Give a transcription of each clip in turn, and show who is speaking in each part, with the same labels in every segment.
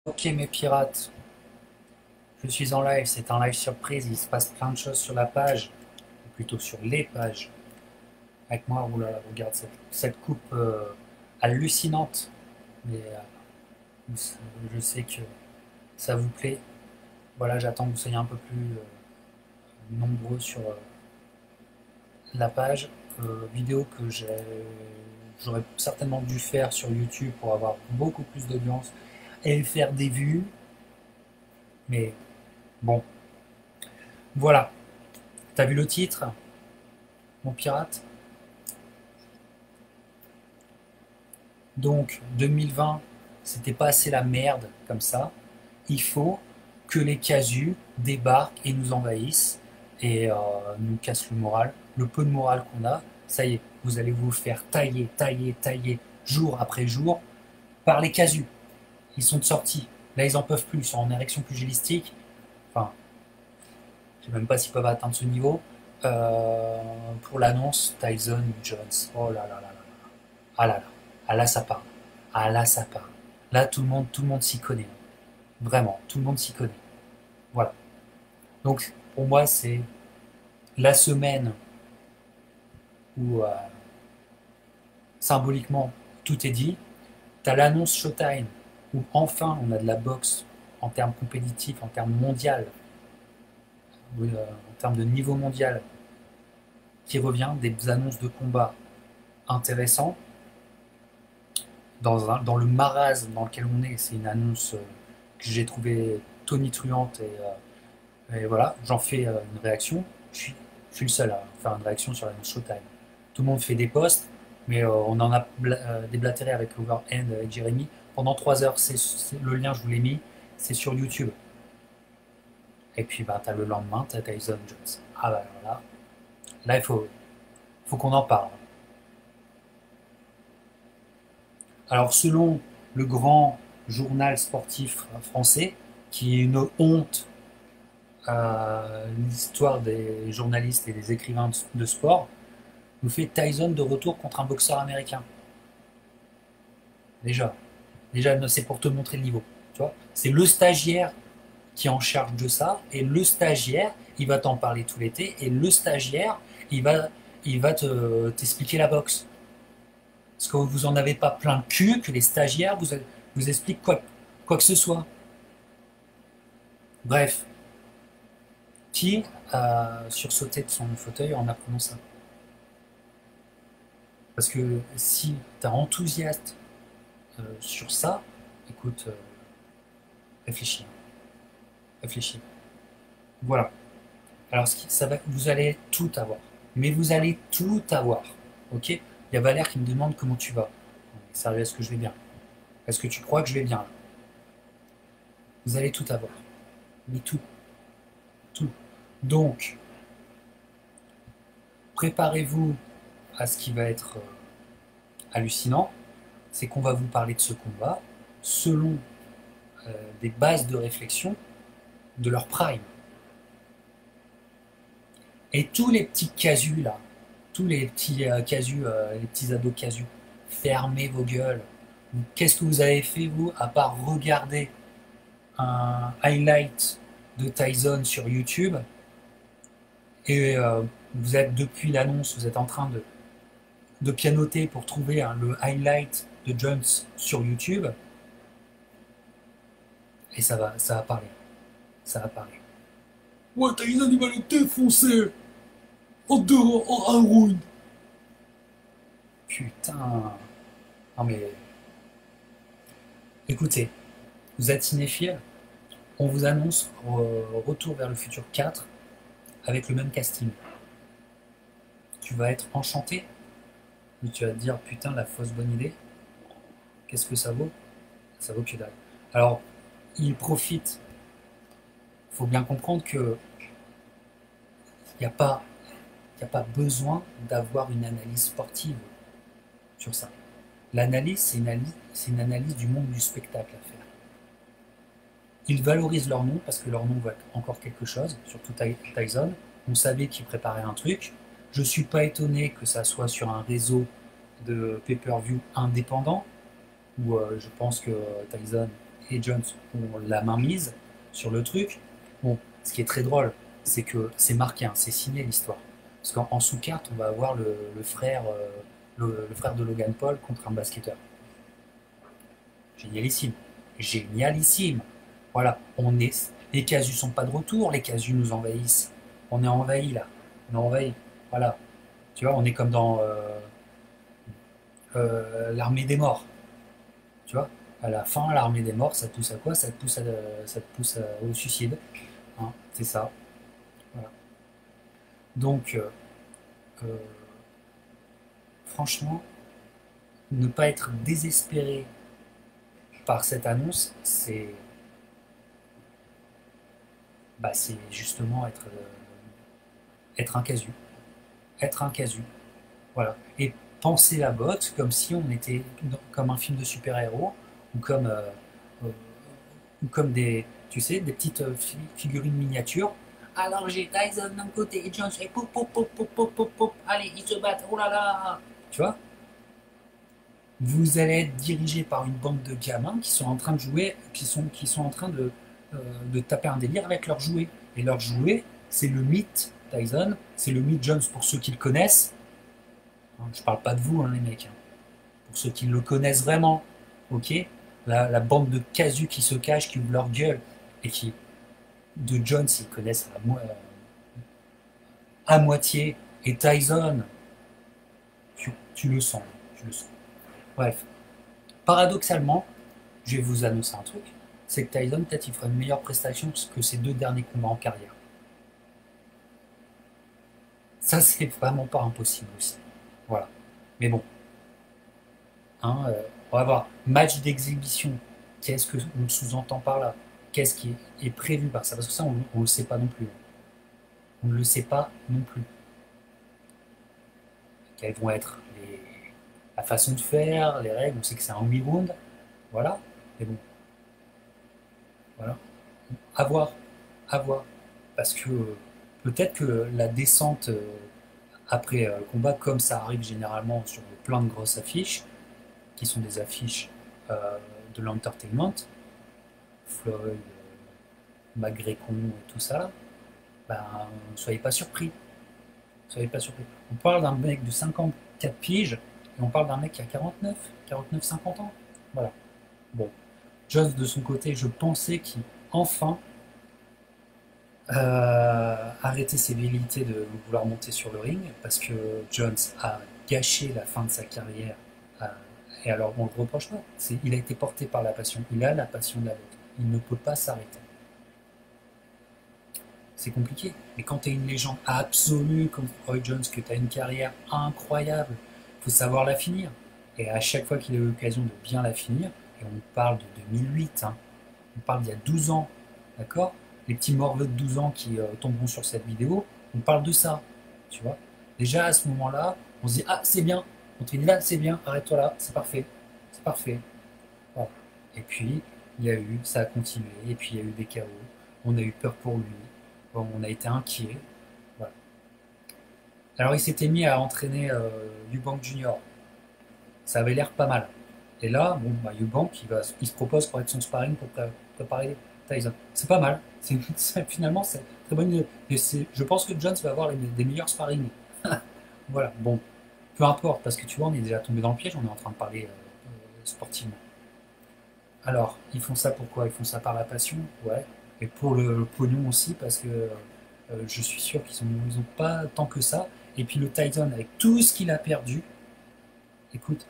Speaker 1: Ok mes pirates, je suis en live, c'est un live surprise, il se passe plein de choses sur la page, ou plutôt sur les pages. Avec moi, oulala, regarde cette coupe hallucinante, mais je sais que ça vous plaît. Voilà, j'attends que vous soyez un peu plus nombreux sur la page. Vidéo que j'aurais certainement dû faire sur YouTube pour avoir beaucoup plus d'audience et faire des vues, mais bon, voilà. T'as vu le titre, mon pirate? Donc 2020, c'était pas assez la merde comme ça. Il faut que les casus débarquent et nous envahissent et nous cassent le moral. Le peu de morale qu'on a, ça y est, vous allez vous faire tailler, tailler, tailler jour après jour par les casus. Ils sont de sortie. Là, ils en peuvent plus. Ils sont en érection pugilistique. Enfin, je sais même pas s'ils peuvent atteindre ce niveau. Pour l'annonce, Tyson Jones. Oh là là là là. Ah là là. Ah là, ça parle. Ah là, ça parle. Là, tout le monde s'y connaît. Vraiment, tout le monde s'y connaît. Voilà. Donc, pour moi, c'est la semaine où symboliquement tout est dit. T'as l'annonce Showtime où enfin on a de la boxe en termes compétitifs, en termes mondial, en termes de niveau mondial qui revient, des annonces de combat intéressants. Dans le marasme dans lequel on est, c'est une annonce que j'ai trouvée tonitruante et voilà, j'en fais une réaction. Je suis le seul à faire une réaction sur l'annonce Showtime. Tout le monde fait des posts, mais on en a déblatéré avec Overhand et Jérémy pendant 3 heures. Le lien, je vous l'ai mis, c'est sur YouTube. Et puis, bah, t'as le lendemain, t'as Tyson Jones. Ah bah voilà, là, faut qu'on en parle. Alors, selon le grand journal sportif français, qui est une honte à l'histoire des journalistes et des écrivains de sport, nous fait Tyson de retour contre un boxeur américain. Déjà, déjà, c'est pour te montrer le niveau. Tu vois, c'est le stagiaire qui est en charge de ça, et le stagiaire, il va t'en parler tout l'été, et le stagiaire, il va t'expliquer la boxe. Parce que vous en avez pas plein le cul que les stagiaires vous expliquent quoi que ce soit. Bref, qui a sursauté de son fauteuil en apprenant ça? Parce que si tu es enthousiaste sur ça, écoute, réfléchis, réfléchis. Voilà. Alors, vous allez tout avoir. Mais vous allez tout avoir. Ok? Il y a Valère qui me demande comment tu vas. Sérieux, est-ce que je vais bien? Est-ce que tu crois que je vais bien là? Vous allez tout avoir. Mais tout, tout. Donc, préparez-vous à ce qui va être hallucinant. C'est qu'on va vous parler de ce combat selon des bases de réflexion de leur prime. Et tous les petits casus là, tous les petits casus, les petits ados casus, fermez vos gueules. Qu'est-ce que vous avez fait vous à part regarder un highlight de Tyson sur YouTube et vous êtes depuis l'annonce, vous êtes en train de pianoter pour trouver le highlight de Jones sur YouTube et ça va parler, ça va parler. Ouais, Tyson il va le défoncer en un round. Putain. Non mais écoutez, vous êtes cinéphile, on vous annonce Retour vers le futur 4 avec le même casting. Tu vas être enchanté, mais tu vas te dire putain la fausse bonne idée, qu'est-ce que ça vaut? Ça vaut que dalle. Alors, il profite, il faut bien comprendre que il n'y a pas, y a pas besoin d'avoir une analyse sportive sur ça. L'analyse, c'est une analyse du monde du spectacle à faire. Ils valorisent leur nom parce que leur nom va être encore quelque chose, surtout Tyson. On savait qu'il préparait un truc. Je ne suis pas étonné que ça soit sur un réseau de pay-per-view indépendant, où je pense que Tyson et Jones ont la main mise sur le truc. Bon, ce qui est très drôle, c'est que c'est marqué, hein, c'est signé l'histoire. Parce qu'en sous-carte, on va avoir le frère, le frère de Logan Paul contre un basketteur. Génialissime. Génialissime. Voilà, les casus sont pas de retour, les casus nous envahissent. On est envahi là. On est envahi. Voilà. Tu vois, on est comme dans l'armée des morts. Tu vois, à la fin, l'armée des morts, ça te pousse à quoi? Ça te pousse au suicide. Hein, c'est ça. Voilà. Donc, euh, franchement, ne pas être désespéré par cette annonce, c'est justement être un casu. Être un casu. Voilà. Et penser la botte comme si on était comme un film de super-héros euh, ou comme des, tu sais, des petites figurines miniatures. Alors j'ai Tyson d'un côté et Jones et pop pop pop pop pop pop pop. Allez, ils se battent. Oh là là. Tu vois? Vous allez être dirigé par une bande de gamins qui sont en train de jouer, qui sont en train de taper un délire avec leurs jouets. Et leurs jouets, c'est le mythe Tyson, c'est le mythe Jones pour ceux qui le connaissent. Je parle pas de vous, hein, les mecs. Hein. Pour ceux qui le connaissent vraiment, ok? La bande de casus qui se cachent, qui ouvrent leur gueule, et qui, de Jones, ils connaissent à moitié. Et Tyson, tu le sens, tu le sens. Bref, paradoxalement, je vais vous annoncer un truc, c'est que Tyson, peut-être, il fera une meilleure prestation que ses 2 derniers combats en carrière. Ça, c'est vraiment pas impossible aussi. Voilà. Mais bon, hein, on va voir. Match d'exhibition. Qu'est-ce qu'on sous-entend par là? Qu'est-ce qui est prévu par ça? Parce que ça, on ne le sait pas non plus. On ne le sait pas non plus. Quelles vont être la façon de faire, les règles? On sait que c'est un 8 rounds. Voilà. Mais bon, voilà. À voir. À voir. Parce que peut-être que la descente après le combat, comme ça arrive généralement sur plein de grosses affiches, qui sont des affiches de l'entertainment, Floyd, McGregor et tout ça, ben, ne soyez pas surpris. Soyez pas surpris. On parle d'un mec de 54 piges et on parle d'un mec qui a 49, 50 ans. Voilà. Bon. Jones, de son côté, je pensais qu'il enfin arrêtait ses velléités de vouloir monter sur le ring parce que Jones a gâché la fin de sa carrière. euh, et alors, on ne le reproche pas. Il a été porté par la passion. Il a la passion de la lutte. Il ne peut pas s'arrêter. C'est compliqué. Mais quand tu es une légende absolue comme Roy Jones, que tu as une carrière incroyable, il faut savoir la finir. Et à chaque fois qu'il a eu l'occasion de bien la finir, et on parle de 2008, hein, on parle d'il y a 12 ans, d'accord? Les petits morveux de 12 ans qui tomberont sur cette vidéo, on parle de ça, tu vois? Déjà à ce moment-là, on se dit, ah c'est bien, on te dit là c'est bien, arrête-toi là, c'est parfait. Voilà. Et puis, il y a eu, ça a continué, et puis il y a eu des chaos, on a eu peur pour lui, bon, on a été inquiet. Voilà. Alors il s'était mis à entraîner Eubank Junior. Ça avait l'air pas mal. Et là, bon, bah, Eubank, il se propose pour être son sparring pour préparer Tyson. C'est pas mal. Finalement, c'est très bonne idée. Et je pense que Jones va avoir des meilleurs sparring. Voilà, bon, peu importe, parce que tu vois, on est déjà tombé dans le piège, on est en train de parler sportivement. Alors, ils font ça pourquoi? Ils font ça par la passion, ouais. Et pour le pognon aussi, parce que je suis sûr qu'ils ont pas tant que ça. Et puis le Tyson, avec tout ce qu'il a perdu, écoute,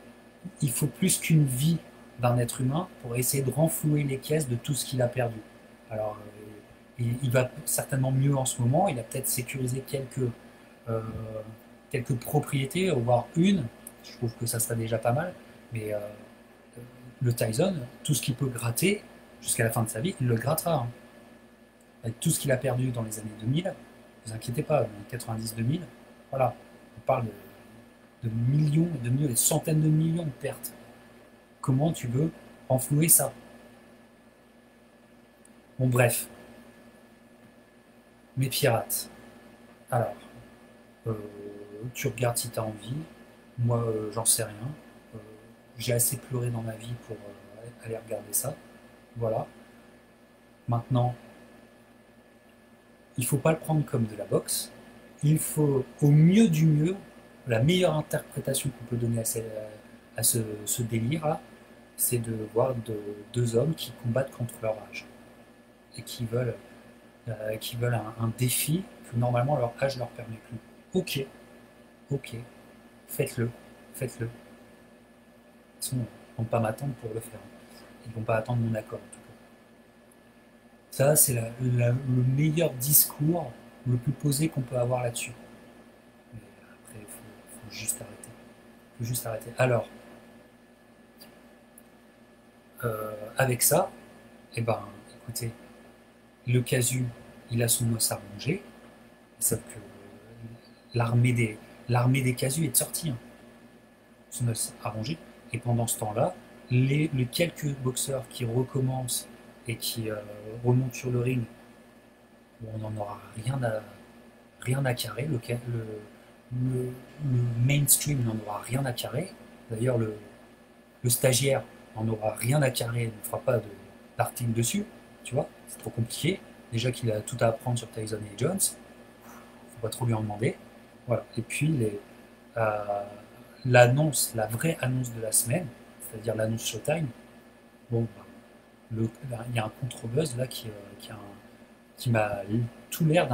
Speaker 1: il faut plus qu'une vie d'un être humain pour essayer de renflouer les caisses de tout ce qu'il a perdu. Alors, il va certainement mieux en ce moment. Il a peut-être sécurisé euh, quelques propriétés, voire une. Je trouve que ça serait déjà pas mal. Mais le Tyson, tout ce qu'il peut gratter jusqu'à la fin de sa vie, il le grattera. Hein. Avec tout ce qu'il a perdu dans les années 2000, ne vous inquiétez pas, dans les 90-2000, voilà, on parle de millions et de millions, de centaines de millions de pertes. Comment tu veux enflouer ça? Bon, bref, mes pirates. Alors, euh, tu regardes si tu as envie. Moi, j'en sais rien. Euh, j'ai assez pleuré dans ma vie pour aller regarder ça. Voilà. Maintenant, il ne faut pas le prendre comme de la boxe. Il faut, au mieux du mieux, la meilleure interprétation qu'on peut donner à ce délire-là, c'est de voir deux hommes qui combattent contre leur âge et qui veulent un défi que normalement leur âge ne leur permet plus. Ok, ok, faites-le, faites-le. Ils ne vont pas m'attendre pour le faire. Ils ne vont pas attendre mon accord en tout cas. Ça, c'est le meilleur discours, le plus posé qu'on peut avoir là-dessus. Mais après, faut juste arrêter. Faut juste arrêter. Alors, avec ça, eh ben, écoutez, le casu, il a son os à ronger, sauf que l'armée des, l'armée des casus est sortie, hein, son os à ronger, et pendant ce temps-là, les quelques boxeurs qui recommencent et qui remontent sur le ring, on n'en aura rien à carrer, le mainstream n'en aura rien à carrer, d'ailleurs le stagiaire n'en aura rien à carrer, ne fera pas d'article dessus, tu vois, c'est trop compliqué. Déjà qu'il a tout à apprendre sur Tyson et Jones, faut pas trop lui en demander. Voilà. Et puis euh, l'annonce, la vraie annonce de la semaine, c'est-à-dire l'annonce Showtime, bon, il y a un contre-buzz là qui m'a tout l'air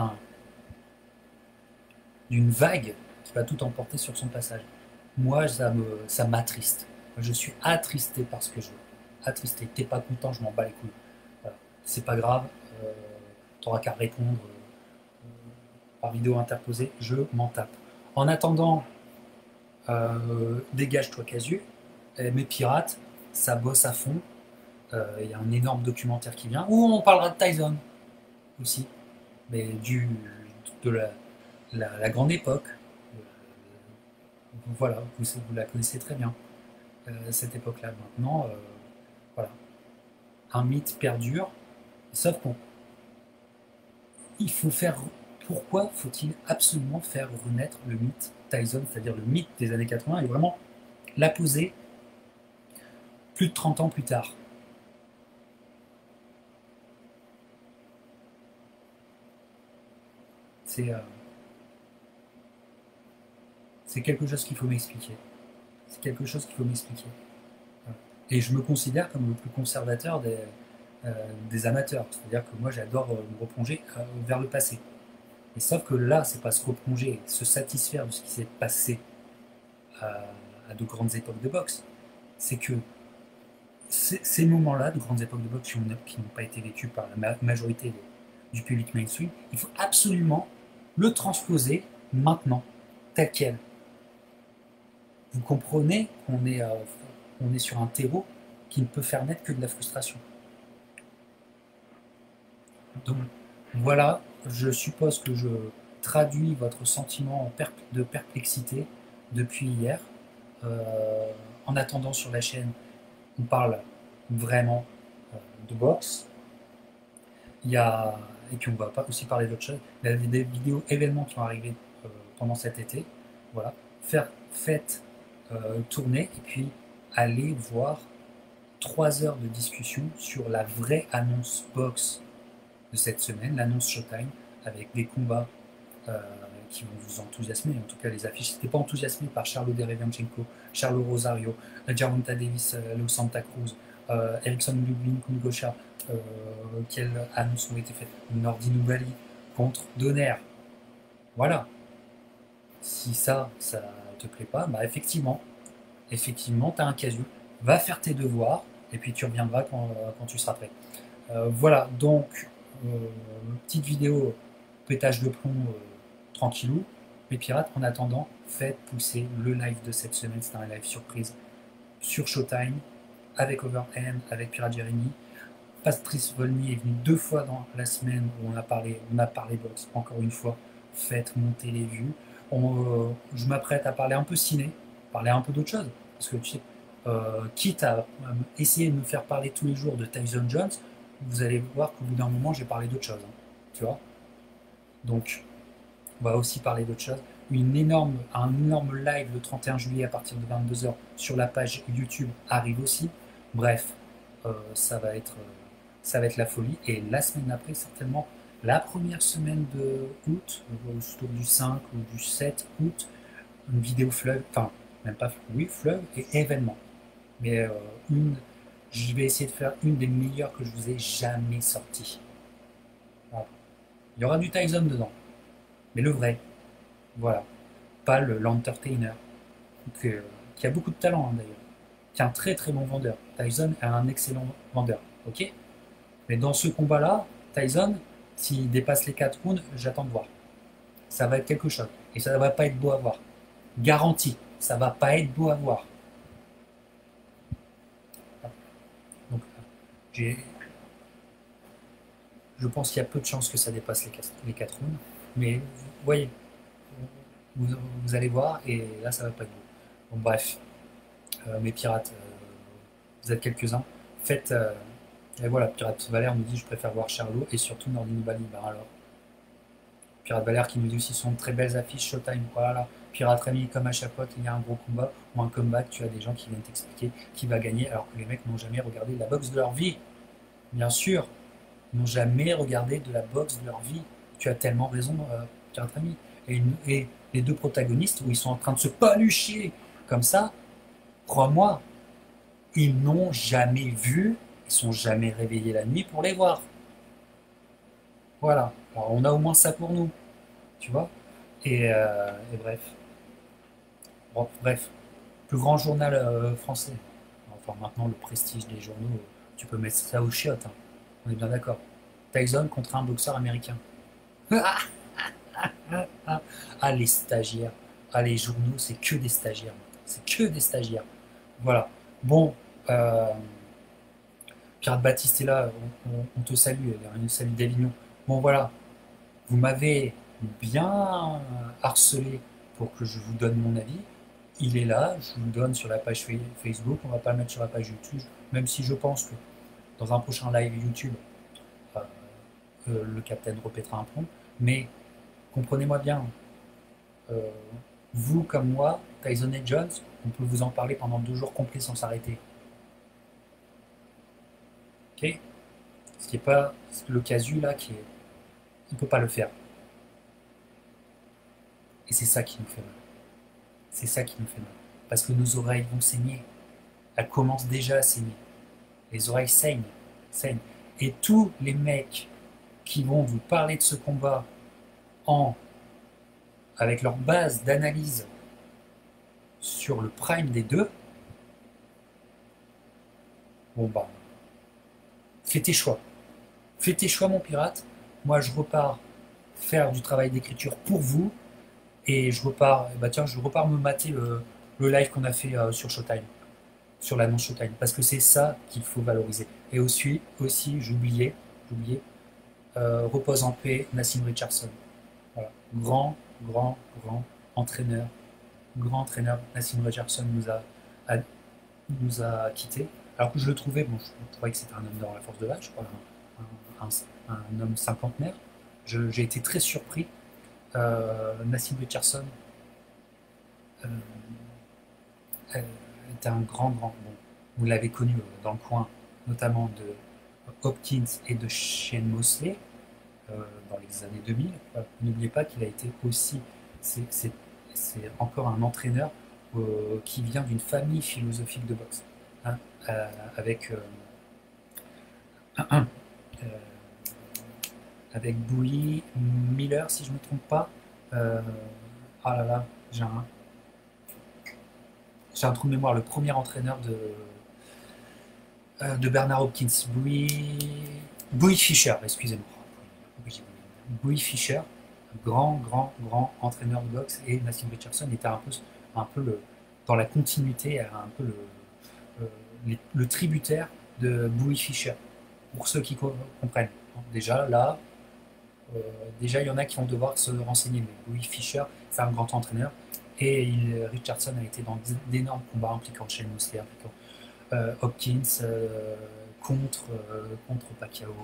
Speaker 1: d'une vague qui va tout emporter sur son passage. Moi, ça m'attriste. Je suis attristé par ce que je veux. Attristé. T'es pas content, je m'en bats les couilles. Voilà. C'est pas grave. Euh, T'auras qu'à répondre par vidéo interposée. Je m'en tape. En attendant, dégage-toi Casu. Mes pirates, ça bosse à fond. Il y a un énorme documentaire qui vient où on parlera de Tyson aussi, mais de la grande époque. Voilà, vous la connaissez très bien, cette époque-là. Maintenant, voilà, un mythe perdure, sauf qu'il faut faire. Pourquoi faut-il absolument faire renaître le mythe Tyson, c'est-à-dire le mythe des années 80, et vraiment la poser plus de 30 ans plus tard? C'est c'est quelque chose qu'il faut m'expliquer. C'est quelque chose qu'il faut m'expliquer. Voilà. Et je me considère comme le plus conservateur des amateurs. C'est-à-dire que moi, j'adore me replonger vers le passé. Et sauf que là, c'est pas se replonger, se satisfaire de ce qui s'est passé à de grandes époques de boxe. C'est que ces moments-là, de grandes époques de boxe qui n'ont pas été vécues par la majorité du public mainstream, il faut absolument le transposer maintenant, tel quel. Vous comprenez on est sur un terreau qui ne peut faire naître que de la frustration. Donc voilà, je suppose que je traduis votre sentiment de perplexité depuis hier. Euh, En attendant, sur la chaîne, on parle vraiment de boxe. Il y a, et puis on va pas aussi parler d'autres choses. Il y a des vidéos événements qui vont arriver pendant cet été. Voilà. Faites tourner et puis allez voir 3 heures de discussion sur la vraie annonce box de cette semaine, l'annonce Showtime, avec des combats euh, qui vont vous enthousiasmer. En tout cas, les affiches, n'étaient pas enthousiasmé par Charlo Derevianchenko, Charlo Rosario, Gervonta Davis, Leo Santa Cruz, Erickson Lubin, Kungosha, quelles annonces ont été faites? Nordi Nubali contre Donner. Voilà. Si ça te plaît pas, bah effectivement, tu as un casu. Va faire tes devoirs et puis tu reviendras quand tu seras prêt. Voilà, donc, petite vidéo pétage de plomb tranquillou. Les pirates, en attendant, faites pousser le live de cette semaine. C'est un live surprise sur Showtime, avec Overhand, avec Pirate Jeremy. Patrice Volny est venu 2 fois dans la semaine où on a parlé boxe. Encore une fois, faites monter les vues. Je m'apprête à parler un peu ciné, parler un peu d'autre chose. Parce que tu sais, quitte à essayer de me faire parler tous les jours de Tyson Jones, vous allez voir qu'au bout d'un moment, j'ai parlé d'autre chose. Hein, tu vois. Donc, on va aussi parler d'autre chose. Un énorme live le 31 juillet à partir de 22 h sur la page YouTube arrive aussi. Bref, ça va être ça va être la folie. Et la semaine d'après, certainement, la première semaine de août, autour du 5 ou du 7 août, une vidéo fleuve, enfin, même pas, oui, fleuve et événement. Mais une, je vais essayer de faire une des meilleures que je vous ai jamais sorties. Voilà. Il y aura du Tyson dedans, mais le vrai, voilà. Pas l'entertainer, qui a beaucoup de talent hein, d'ailleurs, qui est un très très bon vendeur. Tyson est un excellent vendeur, ok. Mais dans ce combat-là, Tyson, s'il dépasse les 4 rounds, j'attends de voir. Ça va être quelque chose. Et ça ne va pas être beau à voir. Garanti, ça va pas être beau à voir. Donc, j'ai, je pense qu'il y a peu de chances que ça dépasse les 4 rounds. Mais vous voyez, vous allez voir, et là, ça va pas être beau. Bon, bref, mes pirates, vous êtes quelques-uns. Faites. Et voilà, Pirate Valère nous dit je préfère voir Charlot et surtout Nordine Bali. Ben alors, Pirate Valère qui nous dit aussi sont de très belles affiches Showtime. Voilà, Pirate Rémi, comme à chaque fois qu'il y a un gros combat ou un comeback, tu as des gens qui viennent t'expliquer qui va gagner alors que les mecs n'ont jamais regardé la boxe de leur vie. Bien sûr, ils n'ont jamais regardé de la boxe de leur vie. Tu as tellement raison, Pirate Rémi. Et les deux protagonistes où ils sont en train de se palucher comme ça, crois-moi, ils n'ont jamais vu, ils sont jamais réveillés la nuit pour les voir. Voilà. Alors, on a au moins ça pour nous, tu vois. Et bref. Bon, bref. Plus grand journal français. Enfin, maintenant, le prestige des journaux, tu peux mettre ça aux chiottes. Hein. On est bien d'accord. Tyson contre un boxeur américain. Ah, les stagiaires. Ah, les journaux, c'est que des stagiaires. C'est que des stagiaires. Voilà. Bon, euh, Pierre Baptiste est là. On te salue. On salue d'Avignon. Bon, voilà. Vous m'avez bien harcelé pour que je vous donne mon avis. Il est là, je vous le donne sur la page Facebook, on va pas le mettre sur la page YouTube, même si je pense que dans un prochain live YouTube, euh, le capitaine repétera un point. Mais comprenez-moi bien, euh, vous comme moi, Tyson et Jones, on peut vous en parler pendant 2 jours complets sans s'arrêter. Ok. Ce qui n'est pas le casu là, il ne peut pas le faire. Et c'est ça qui nous fait mal. C'est ça qui nous fait mal. Parce que nos oreilles vont saigner. Elles commencent déjà à saigner. Les oreilles saignent, saignent. Et tous les mecs qui vont vous parler de ce combat en, avec leur base d'analyse sur le prime des deux, bon bah, fais tes choix. Fais tes choix, mon pirate. Moi, je repars faire du travail d'écriture pour vous. Et je repars, bah tiens, je repars me mater le live qu'on a fait sur Showtime, sur l'annonce Showtime, parce que c'est ça qu'il faut valoriser. Et aussi j'oubliais, repose en paix, Nassim Richardson. Voilà. Grand entraîneur, grand entraîneur. Nassim Richardson nous a quittés. Alors que je le trouvais, bon, je trouvais que c'était un homme dans la force de l'âge, un homme cinquantenaire. J'ai été très surpris. Nassim Richardson euh, était un grand. Bon, vous l'avez connu dans le coin, notamment de Hopkins et de Shane Mosley dans les années 2000. N'oubliez pas qu'il a été aussi, c'est encore un entraîneur qui vient d'une famille philosophique de boxe, hein, avec, euh, avec Bowie Miller, si je ne me trompe pas. Ah là là, j'ai un trou de mémoire, le premier entraîneur de Bernard Hopkins, Bowie Fischer, excusez-moi. Bowie Fischer, grand entraîneur de boxe, et Nassim Richardson était un peu dans la continuité, un peu le tributaire de Bowie Fischer, pour ceux qui comprennent. Déjà, là, euh, déjà, il y en a qui vont devoir se renseigner, mais Bowie Fischer, c'est un grand entraîneur, et Richardson a été dans d'énormes combats impliquant Shane Mosley, impliquant Hopkins contre Pacquiao,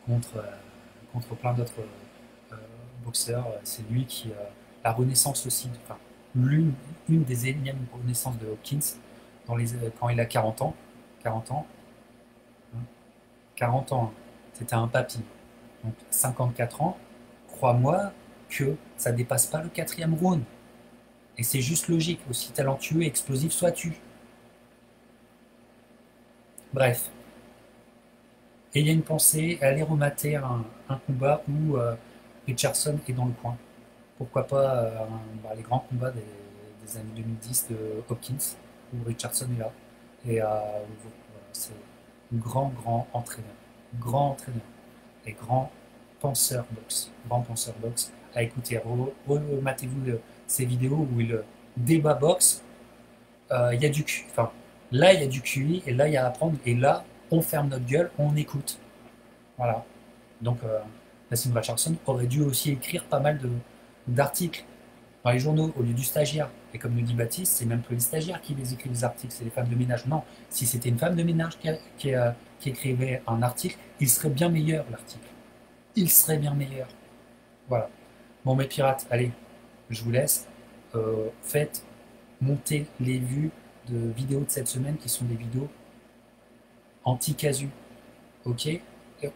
Speaker 1: contre, euh, contre plein d'autres boxeur. C'est lui qui la renaissance aussi, enfin, une des énièmes renaissances de Hopkins quand il a 40 ans, 40 ans, hein, 40 ans, hein. C'était un papy. Donc 54 ans, crois-moi que ça dépasse pas le quatrième round. Et c'est juste logique, aussi talentueux et explosif sois-tu. Bref. Et il y a une pensée, aller remater un combat où Richardson est dans le coin. Pourquoi pas les grands combats des années 2010 de Hopkins, où Richardson est là. Et voilà, c'est un grand entraîneur. Grand entraîneur. Et grand penseur boxe. Grand penseur boxe. À écouter, rematez-vous ces vidéos où il débat boxe. Il y a du QI. Enfin, là, il y a du QI, et là, il y a à apprendre. Et là, on ferme notre gueule, on écoute. Voilà. Donc, Nassim Richardson aurait dû aussi écrire pas mal d'articles dans les journaux au lieu du stagiaire. Et comme nous dit Baptiste, c'est même plus les stagiaires qui les écrivent les articles, c'est les femmes de ménage. Non, si c'était une femme de ménage qui écrivait un article, il serait bien meilleur l'article. Il serait bien meilleur. Voilà. Bon, mes pirates, allez, je vous laisse. Faites monter les vues de vidéos de cette semaine qui sont des vidéos anti-casu. Ok? Et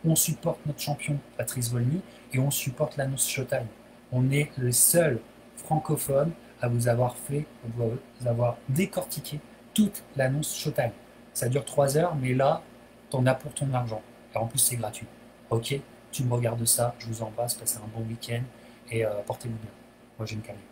Speaker 1: on supporte notre champion Patrice Volny et on supporte l'annonce Showtime. On est le seul francophone à vous avoir vous avoir décortiqué toute l'annonce Showtime. Ça dure 3 heures, mais là, t'en as pour ton argent. Et en plus, c'est gratuit. Ok? Tu me regardes ça, je vous embrasse, passez un bon week-end et portez-vous bien. Moi, j'ai une carrière.